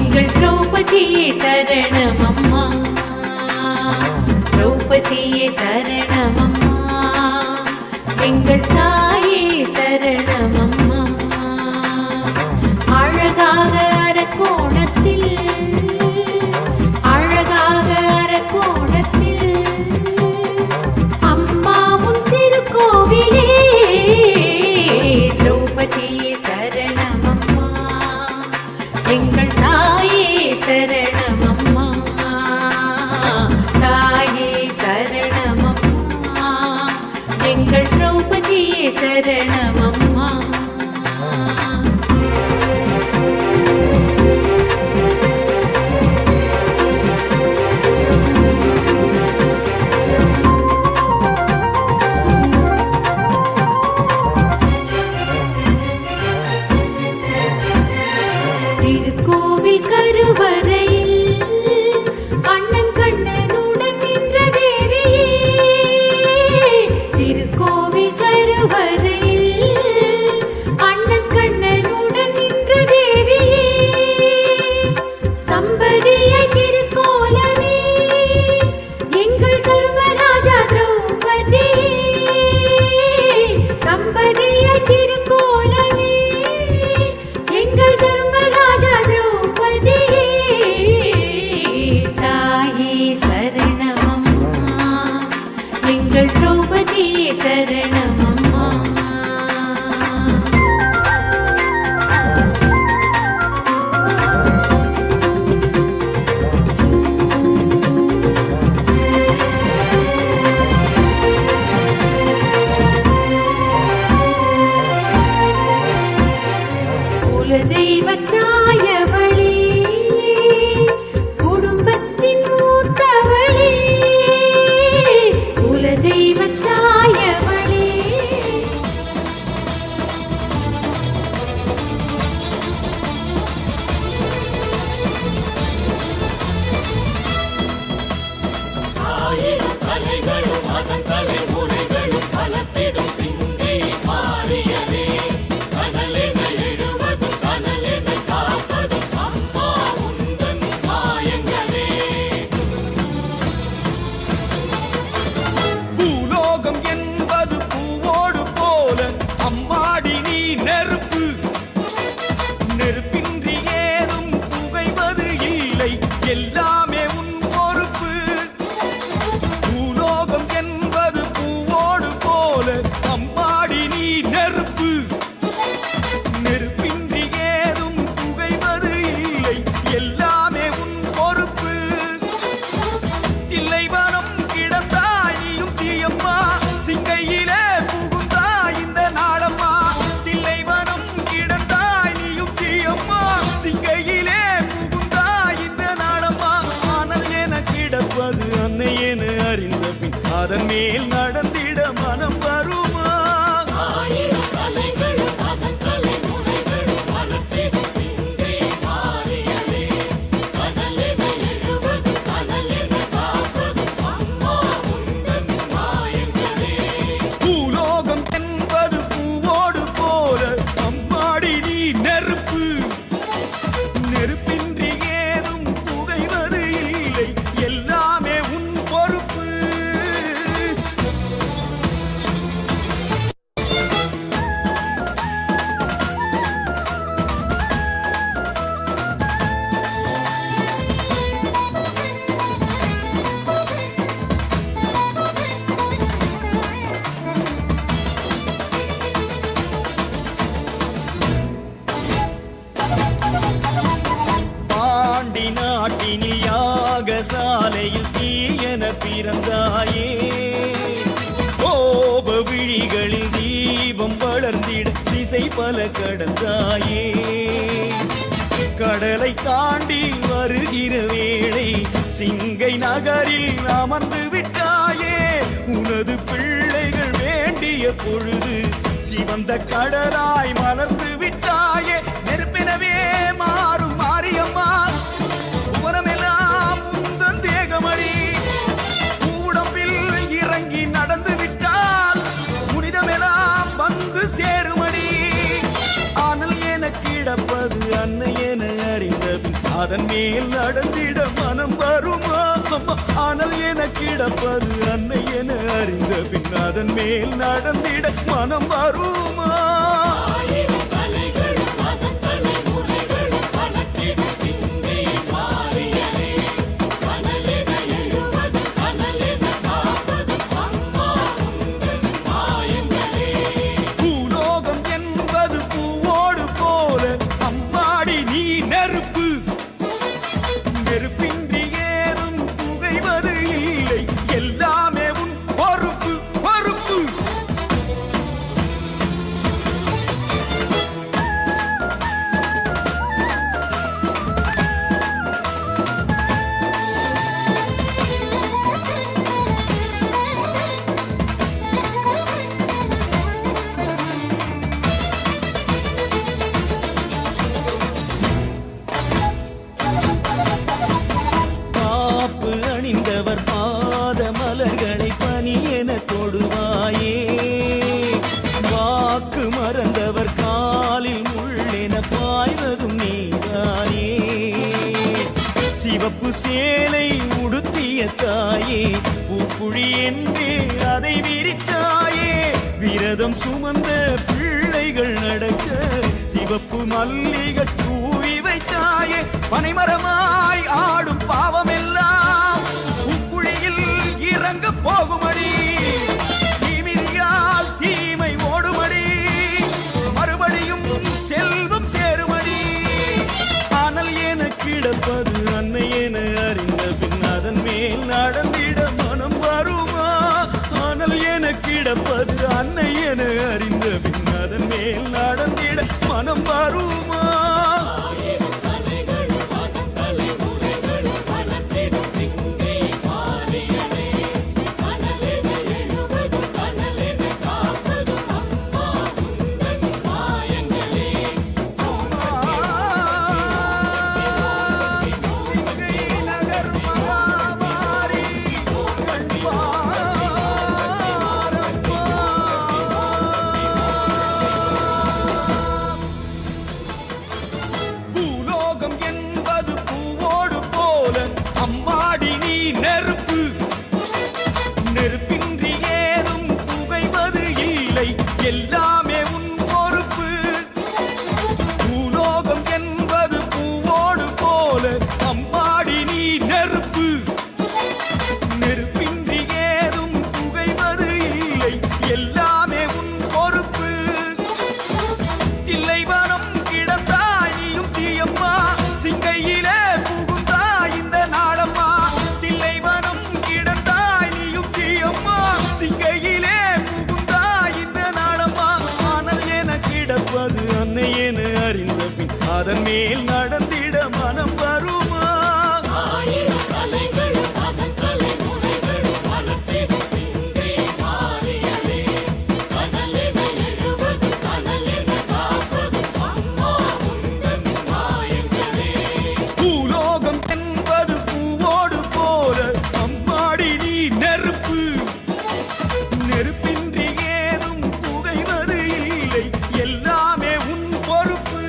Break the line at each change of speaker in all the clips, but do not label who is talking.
எங்கள் திரௌபதியே சரணமம்மா, திரௌபதியே சரணமம்மா, எங்கள் தாயே சரணமம்மா. அழகாக அரக்கோணத்தில், அழகாக அரக்கோணத்தில் அம்மா உன் திருக்கோவிலே, திரௌபதியே சரணமம்மா, எங்கள் தாயே சரணமம்மா, தாயே சரணமம்மா, எங்கள் திரௌபதியே சரணமம்மா. திருக்கோவில் கருவறையில் அண்ணன் கண்ணனுடன் நின்ற தேவியே, திருக்கோவில் கருவறையில் அண்ணன் கண்ணனுடன் நின்ற தேவியே, தம்பதியை திருக்கோலமே எங்கள் தர்மராஜா திரௌபதியே, தம்பதியை திருக்கோலமே எங்கள் தர்மராஜா திரௌபதியே, தாயே சரணமம்மா, எங்கள் திரௌபதியே சரணமம்மா. குலதெய்வத்தாயவளே, குடும்பத்தின் மூத்தவளே, குலதெய்வத்தாயவளே,
ஆயிரம் தலைகளும் அதன் தலைமுறைகளும் பலத்திடும் சிந்தி மாறியதே, கனலென எழுவதும் கனலென காப்பதும் அம்மா உந்தன் மாயங்களே.
பூலோகம் என்பது பூவோடு போல அம்மாடி நீ நெருப்பு, நெருப்பின்றி ஏதும் புகைவது இல்லை, எல்லாமே உன் பொறுப்பு. பூலோகம் என்பது பூவோடு போல அம்மாடி நீ நெருப்பு, நெருப்பின்றி ஏதும் புகைவது இல்லை, எல்லாமே உன் பொறுப்பு. தில்லைவனம் கிடந்தாய் நீயும் தீயம்மா, சிங்கையிலே புகுந்தாய் இந்த நாளம்மா. தில்லைவனம் கிடந்தாய் நீயும் தீயம்மா, சிங்கையிலே புகுந்தாய் இந்த நாளம்மா. ஆனால் என கிடப்பது அன்னை என அறிந்த பின் அதன் மேல் நடந்திட மனம் வருமா?
ஆயிரம் தலைகளும் அதன் தலைமுறைகளும் பலத்திடும் சிந்தி மாறியதே, கனலென எழுவதும் கனலென காப்பதும் அம்மா உந்தன் மாயங்களே.
பூலோகம் என்பது பூவோடு போல அம்மாடி நீ நெருப்பு, நெருப்பின்றி ஏதும் புகைவது இல்லை, எல்லாமே உன் பொறுப்பு. பாண்டி நாட்டினில் யாகசாலையில் தீயென பிறந்தாயே, கோப விழிகளில் தீபம் வளர்ந்திட திசை பல கடந்தாயே. கடலை தாண்டி வருகிற வேளை சிங்கை நகரில் அமர்ந்து விட்டாயே, உனது பிள்ளைகள் வேண்டிய பொழுது சிவந்த கடலாய் மலர்ந்து விட்டாயே. நெருப்பெனவே மாறும் மாரியம்மா, உரமெல்லாம் உந்தன் தேகமடி, உடம்பில் இறங்கி நடந்து விட்டால் புனிதமெல்லாம் வந்து சேருமடி. ஆனால் என கிடப்பது அன்னை என அறிந்த பின் அதன் மேல் நடந்திட மனம் வருமா அம்மா ஆனால் என கிடப்பது அன்னை என அறிந்த பின் அதன் மேல் நடந்திட மனம் வருமா
ஆயிரம் தலைகளும் அதன் தலைமுறைகளும் வளர்த்திடும் சிந்தை மாறியலே கனலென எழுவது கனலென காப்பது அம்மா உந்தன் மாயங்களே
பூலோகம் என்பது பூவோடு போல அம்மாடி நீ நெருப்பு நெருப்பின்றி ஏதும் புகைவது இல்லை எல்லாமே உன் பொறுப்பு பொறுப்பு காப்பு அணிந்தவர் பாத மலர்களை பனி என தொடுவாயே வாக்கு மறந்தவர் காலில் முள்ளென பாய்வதும் நீதானே சிவப்பு சேலை உடுத்திய தாயே பூக்குழி என்றே அதை விரித்தாயே விரதம் சுமந்த பிள்ளைகள் நடக்க சிவப்பு மல்லிகை தூவி வைத்தாயே பனைமரமாய் ஆடும் பாவமெல்லாம் உப்புழியில் இறங்க போகுமடி தீமிதியால் தீமை ஓடுமடி மறுபடியும் செல்வம் சேருமடி ஆனால் என கிடப்பது அன்னை என அறிந்த பின் அதன் மேல் நடந்திட மனம் வருமா ஆனால் என கிடப்பது அன்னை என அறிந்த பின் அதன் மேல் நடந்திட மனம் வருமா
ஆயிரம் தலைகளும் அதன் தலைமுறைகளும் வளர்த்திடும் சிந்தை மாறியலே கனலென எழுவது கனலென காப்பது அம்மா உந்தன் மாயங்களே
சிங்கை நகர் மகாமாரி பூலோகம் என்பது பூவோடு போல அம்மாடி நீ நெருப்பு நெருப்பின்றி ஏதும் புகைவது இல்லை எல்லாமே உன் பொறுப்பு பூலோகம் என்பது பூவோடு போல அம்மாடி நீ நெருப்பு நெருப்பின்றி ஏதும் புகைவது இல்லை எல்லாமே உன் பொறுப்பு தில்லைவனம் கிடந்தாய் நீயும் தீயம்மா சிங்கையிலே புகுந்தாய் இந்த நாடம்மா தில்லைவனம் கிடந்தாய் நீயும் தீயம்மா சிங்கையிலே புகுந்தாய் இந்த நாடம்மா ஆனால் என கிடப்பது அன்னை என அறிந்த பின் அதன் மேல் நடந்திட மனம் வருமா
ஆயிரம் தலைகளும் அதன் தலைமுறைகளும் வளர்த்திடும் சிந்தை மாறியலே கனலென எழுவது கனலென காப்பது அம்மா உந்தன் மாயங்களே
பூலோகம் என்பது பூவோடு போல அம்மாடி நீ நெருப்பு நெருப்பின்றி ஏதும் புகைவது இல்லை எல்லாமே உன் பொறுப்பு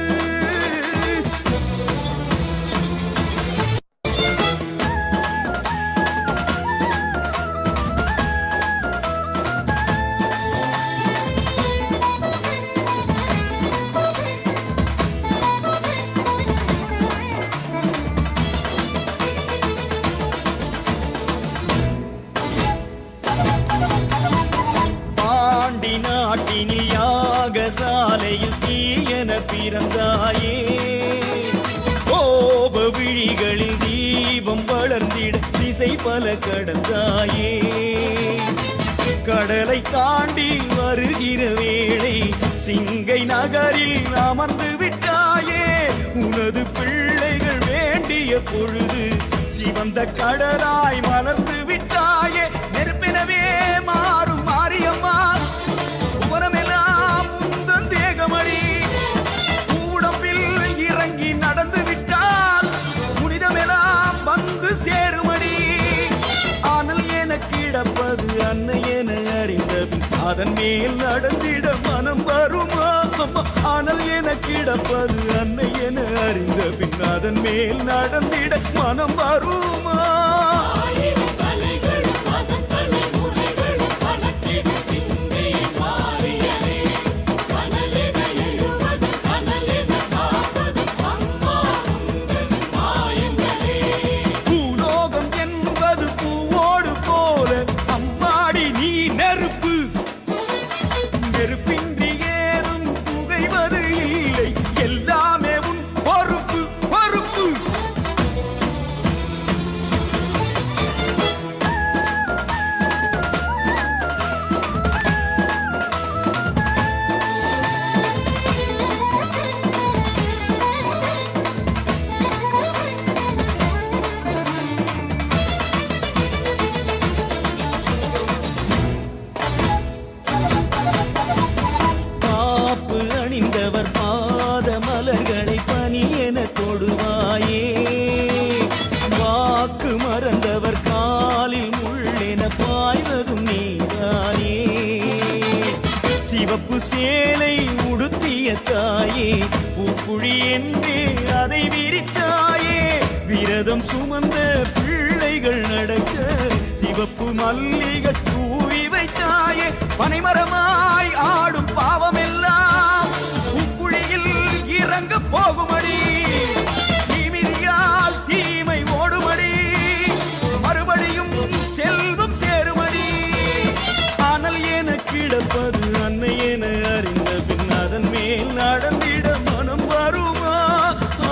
பாண்டி நாட்டினில் யாகசாலையில் தீயன பிறந்தாயே கோப விழிகளில் தீபம் வளர்ந்திட திசை பல கடந்தாயே கடலை தாண்டி வருகிற வேளை சிங்கை நகரில் அமர்ந்து விட்டாயே உனது பிள்ளைகள் வேண்டிய பொழுது சிவந்த கடலாய் மலர்ந்து விட்டாயே நெருப்பினவே மாறும் மாரியம்மா உவனமெல்லாம் உந்தன் தேகமடி உடம்பில் இறங்கி நடந்து விட்டால் புனிதமெல்லாம் வந்து சேருமடி ஆனால் எனக்கு கிடப்பது அன்னை என அறிந்தபின் அதன் மேல் நடந்திட மனம் வருமா ஆனால் என கிடப்பது அன்னை என அறிந்த பின் அதன் மேல் நடந்திட மனம் வருமா?
ஆயிரம் தலைகளும் அதன் தலைமுறைகளும் பலத்திடும் சிந்தை மாறியலே. கனலென எழுவது கனலென காப்பது அம்மா உந்தன் மாயங்களே.
பூலோகம் என்பது பூவோடு போல அம்மாடி நீ நெருப்பு. நெருப்பின்றி ஏதும் புகைவது இல்லை, எல்லாமே உன் பொறுப்பு பொறுப்பு. காப்பு அணிந்தவர் பாத மலர்களை பனியென தொடுவாயே. வாக்கு மறந்தவர் காலில் முள்ளென பாய்வதும் நீதானே. சிவப்பு சேலை உடுத்திய தாயே, பூக்குழி என்றே அதை விரித்தாயே. விரதம் சுமந்த பிள்ளைகள் நடக்க சிவப்பு மல்லிகை தூவி வைத்தாயே. பனைமரமாய் ஆடும் பாவமெல்லாம் பூக்குழியில் இறங்க போகுமடி. தீமிதியால் தீமை ஓடுமடி, மறுபடியும் செல்வம் சேருமடி. ஆனால் என கிடப்பது அன்னை என அறிந்த பின் அதன் மேல் நடந்திட மனம் வருமா?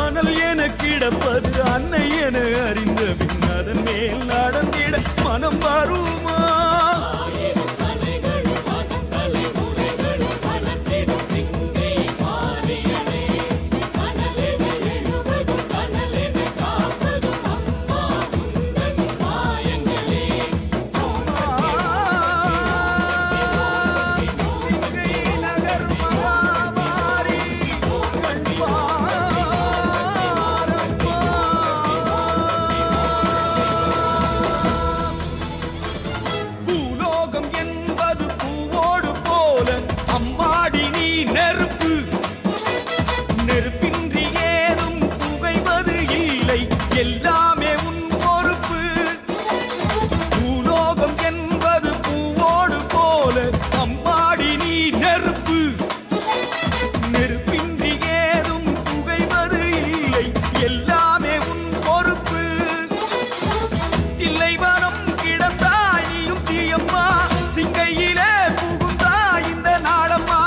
ஆனால் என கிடப்பது அன்னை என அறிந்த பின் அதன் மேல் நடந்திட மனம் வருமா?
ஆயிரம் தலைகளும் அதன் தலைமுறைகளும் பலத்திடும் சிந்தை மாறியலே. கனலென எழுவது கனலென காப்பது அம்மா உந்தன் மாயங்களே.
சிங்கை நகர் மகாமாரி பூலோகம் என்பது பூவோடு போல அம்மாடி நீ நெருப்பு. நெருப்பின்றி ஏதும் புகைவது இல்லை, எல்லாமே உன் பொறுப்பு. பூலோகம் என்பது பூவோடு போல அம்மாடி நீ நெருப்பு. நெருப்பின்றி ஏதும் புகைவது இல்லை, எல்லாமே உன் பொறுப்பு. தில்லைவனம் கிடந்தாய் நீயும் தீயம்மா, சிங்கையிலே புகுந்தாய் இந்த நாளம்மா.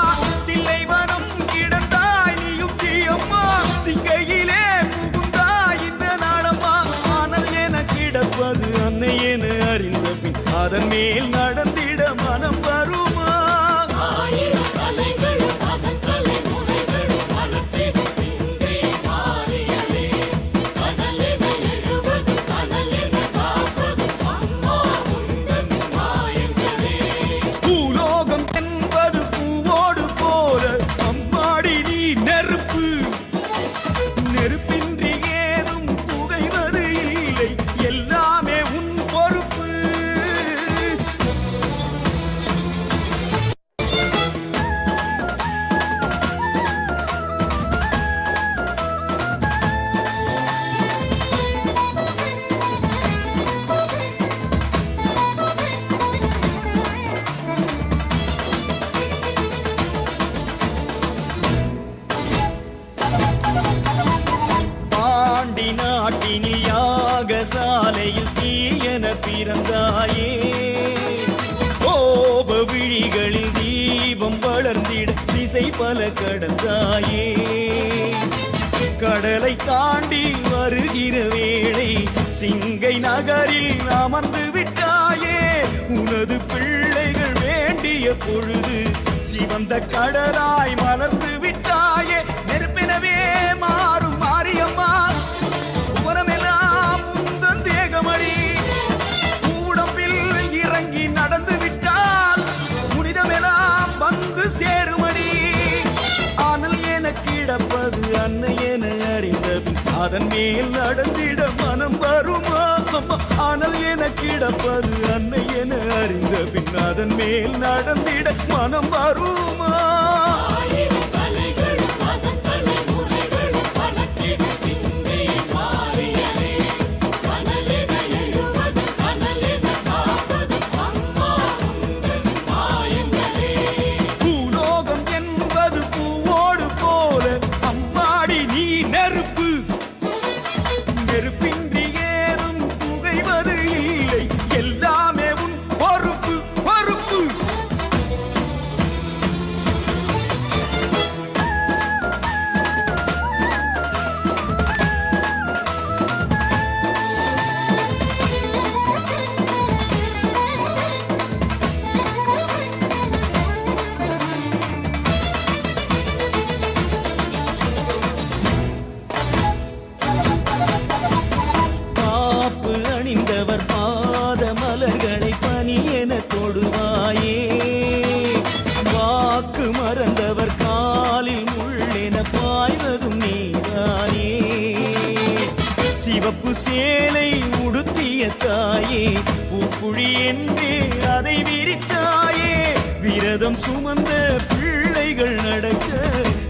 தில்லைவனம் கிடந்தாய் நீயும் தீயம்மா, சிங்கையிலே புகுந்தாய் இந்த நாளம்மா. ஆனால் என கிடப்பது அன்னை என அறிந்த பின் அதன் மேல் நடந்திட மனம் வருமா?
ஆயிரம் தலைகளும் அதன் தலைமுறைகளும் பலத்திடும் சிந்தை மாறியலே. கனலென எழுவது கனலென காப்பது அம்மா உந்தன் மாயங்களே.
பூலோகம் என்பது பூவோடு போல அம்மாடி நீ நெருப்பு. நெருப்பின்றி ஏதும் புகைவது இல்லை, எல்லாமே உன் பொறுப்பு. பாண்டி நாட்டினில் யாகசாலையில் தீயென பிறந்தாயே. கோப விழிகளில் தீபம் வளர்ந்திட திசை பல கடந்தாயே. கடலை தாண்டி வருகிற வேளை சிங்கை நகரில் அமர்ந்து விட்டாயே. உனது பிள்ளைகள் வேண்டிய பொழுது சிவந்த கடலாய் மலர்ந்து விட்டாயே. நெருப்பெனவே மாறும் மாரியம்மா, உரமெல்லாம் உந்தன் தேகமடி. உடம்பில் இறங்கி நடந்து விட்டால் புனிதமெல்லாம் வந்து சேருமடி. ஆனால் என கிடப்பது அன்னை என அறிந்த பின் அதன் மேல் நடந்திட மனம் வருமா? ஆனால் என கிடப்பது அன்னை என அறிந்த பின் அதன் மேல் நடந்திட மனம் வருமா?
ஆயிரம் தலைகளும் அதன் தலைமுறைகளும் பலத்திடும் சிந்தை
நெருப்பின்றி ஏதும் புகைவது இல்லை, எல்லாமே உன் பொறுப்பு பொறுப்பு. காப்பு அணிந்தவர் பாத மலர்களை பனியென தொடுவாயே, வாக்கு மறந்தவர் காலில் முள்ளென பாய்வதும் நீதானே. சிவப்பு சேலை உடுத்திய தாயே, பூக்குழி என்றே அதை விரித்தாயே. விரதம் சுமந்த பிள்ளைகள் நடக்க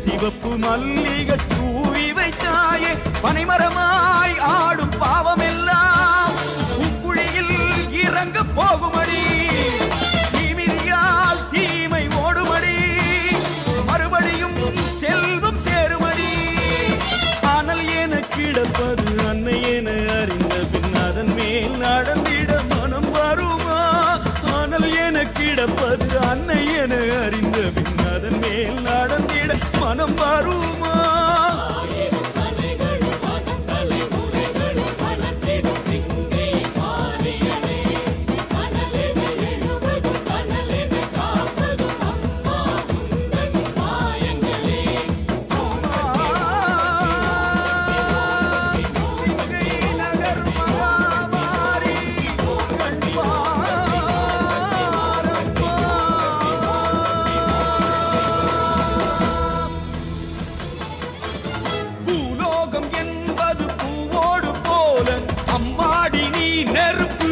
சிவப்பு மல்லிகை தூவி வைத்தாயே. பனைமரமாய் ஆடும் பாவமெல்லாம் உக்குழியில் இறங்க போகுமடி, தீமிதியால் தீமை ஓடுமடி, மறுபடியும் செல்வம் சேருமடி. ஆனால் என கிடப்பது அன்னை என அறிந்த பின் அதன் மேல் நடந்திட மனம் வருமா? ஆனால் என கிடப்பது அன்னை என அறிந்த பின் அதன் மேல் நடந்திட மனம் வருமா? பூலோகம் என்பது பூவோடு போல அம்மாடி நீ நெருப்பு,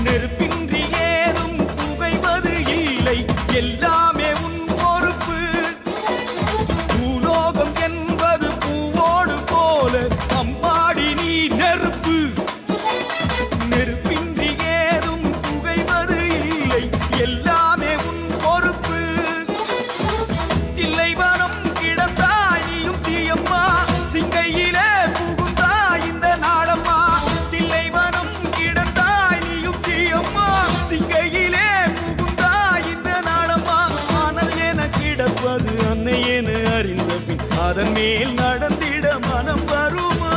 நெருப்பின்றி ஏதும் புகைவது இல்லை, எல்லாமே உன் பொறுப்பு. பூலோகம் என்பது பூவோடு போல அம்மாடி நீ நெருப்பு, நெருப்பின்றி ஏதும் புகைவது இல்லை, எல்லாமே உன் பொறுப்பு. தில்லைவனம் கிடந்தாய் நீயும் தீயம்மா, சிங்கையிலே புகுந்தாய் இந்த நாடம்மா. தில்லைவனம் கிடந்தாய் நீயும் தீயம்மா, சிங்கையிலே புகுந்தாய் இந்த நாடம்மா. ஆனால் என கிடப்பது அன்னை என அறிந்த பின் அதன் மேல் நடந்திட மனம் வருமா?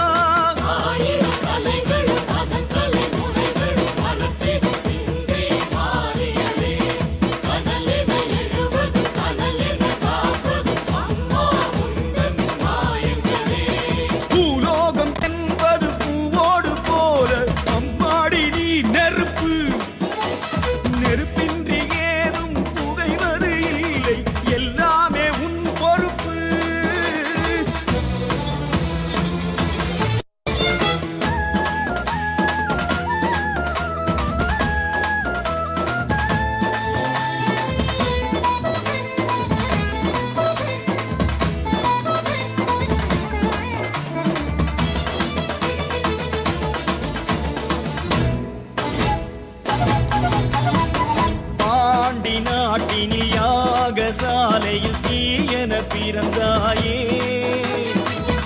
ஆயிரம் கலைகளும் அதன் கலை முறைகளும் வளர்த்திடும் சிந்தை மாறியலே. கனலென எழுவது கனலென காப்பது அம்மா உந்தன் மாயங்களே.
பூலோகம் என்பது பூவோடு போல அம்மாடி நீ நெருப்பு, நெருப்பின்றி ஏதும் புகைவது இல்லை, எல்லாமே உன் பொறுப்பு. பாண்டி நாட்டினில் யாகசாலையில் தீயன பிறந்தாயே,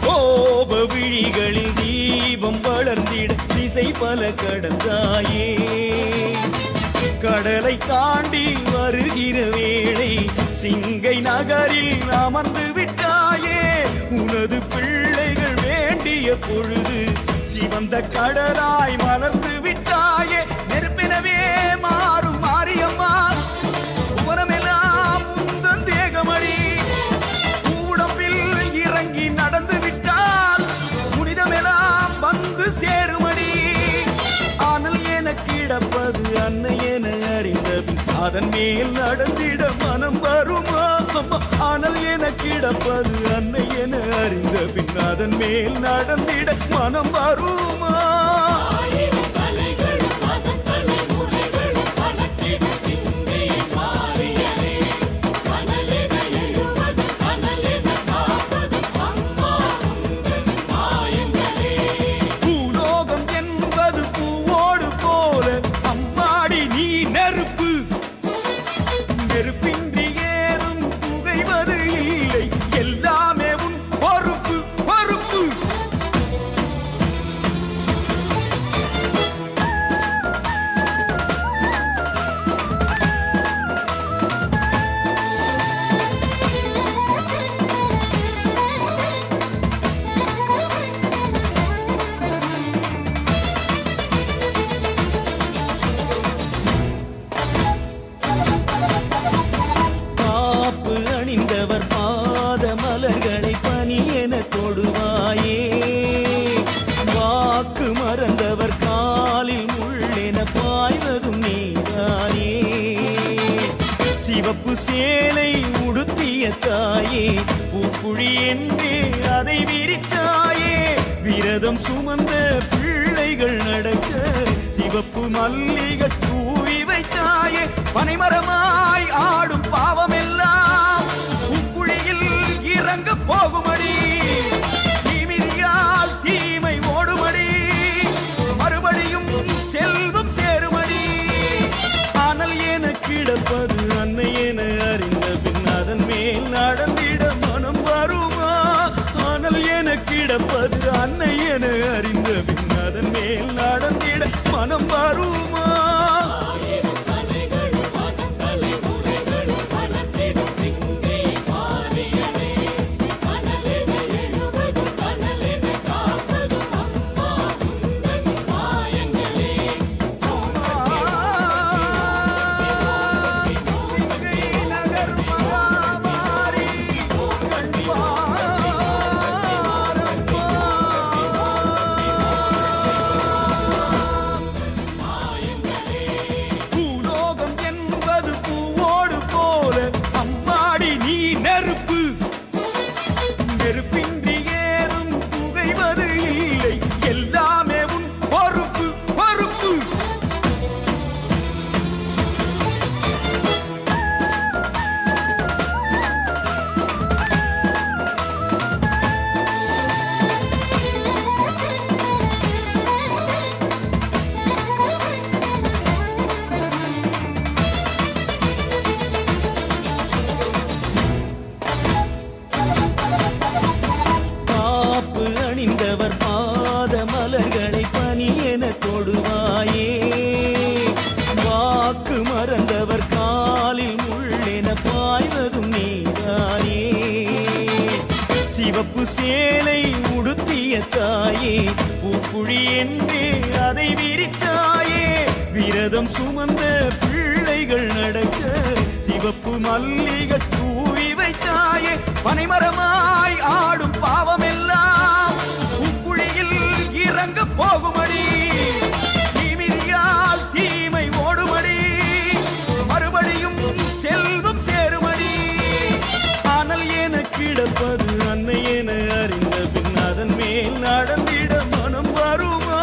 கோப விழிகளில் தீபம் வளர்ந்திட திசை பல கடந்தாயே. கடலை தாண்டி வருகிற வேளை சிங்கை நகரில் அமர்ந்து விட்டாயே. உனது பிள்ளைகள் வேண்டிய பொழுது சிவந்த கடலாய் மலர்ந்து விட்டாயே. நெருப்பினவே மாறும் மாரியம்மா, உவனமெல்லாம் உந்தன் தேகமடி. உடம்பில் இறங்கி நடந்து விட்டால் புனிதமெல்லாம் வந்து சேருமடி. ஆனால் என கிடப்பது அன்னை என அறிந்த பின் அதன் மேல் நடந்திட மனம் வருமா? ஆனால் என கிடப்பது அன்னை என அறிந்த பின் அதன் மேல் நடந்திட மனம் வருமா?
ஆயிரம் கலைகளும் அதன் கலை முறைகளும் வளர்த்திடும் சிந்தை மாறியலே. கனலென எழுவது கனலென காப்பது அம்மா உந்தன் மாயங்களே.
பூலோகம் என்பது பூவோடு போல அம்மாடி நீ நெருப்பு, நெருப்பின்றி ஏதும் புகைவது இல்லை, எல்லாமே உன் பொறுப்பு பொறுப்பு. சேலை உடுத்திய தாயே பூக்குழி என்றே அதை விரித்தாயே விரதம் சுமந்த பிள்ளைகள் நடக்க சிவப்பு மல்லிகை தூவி வைத்தாயே பனைமரமாய் ஆடும் பாவமெல்லாம் பூக்குழியில் இறங்க போகுமடி தீமிதியால் தீமை ஓடுமடி மறுபடியும் செல்வம் சேருமடி ஆனால் என கிடப்பது அன்னை என அறிந்த பின் அதன் மேல் நடந்திட மனம் வருமா ஆனால் என கிடப்பது அன்னை என அறிந்த பின் அதன் மேல் நடந்திட மனம் வருமா
ஆயிரம் தலைகளும் அதன் தலைமுறைகளும் வளர்த்திடும் சிந்தை மாறியனே கனலென எழுவதும் கனலென காப்பதும் அம்மா உந்தன் மாயங்களே ஓம்
சிங்கை நகர் மகாமாரி பூலோகம் என்பது பூவோடு போல அம்மாடி நீ நெருப்பு நெருப்பின்றி ஏதும் புகைவது இல்லை எல்லாமே உன் பொறுப்பு பொறுப்பு காப்பு அணிந்தவர் பாத மலர்களை பனியென தொடுவாயே வாக்கு மறந்தவர் காலில் முள்ளென பாய்வதும் நீதானே சிவப்பு சேலை உடுத்திய தாயே பூக்குழி என்றே அதை விரித்தாயே விரதம் சுமந்த பிள்ளைகள் நடக்க சிவப்பு மல்லிகை தூவி வைத்தாயே பனைமரமாய் ஆடும் பாவமெல்லாம் பூக்குழியில் இறங்க போகுமடி தீமிதியால் தீமை ஓடுமடி மறுபடியும் செல்வம் சேருமடி ஆனால் என கிடப்பது அன்னை என அறிந்த பின் அதன் மேல் நடந்திட மனம் வருமா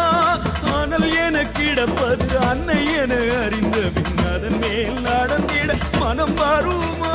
ஆனால் என கிடப்பது அன்னை என அறிந்த பின் அதன் மேல் நடந்திட மனம் வருமா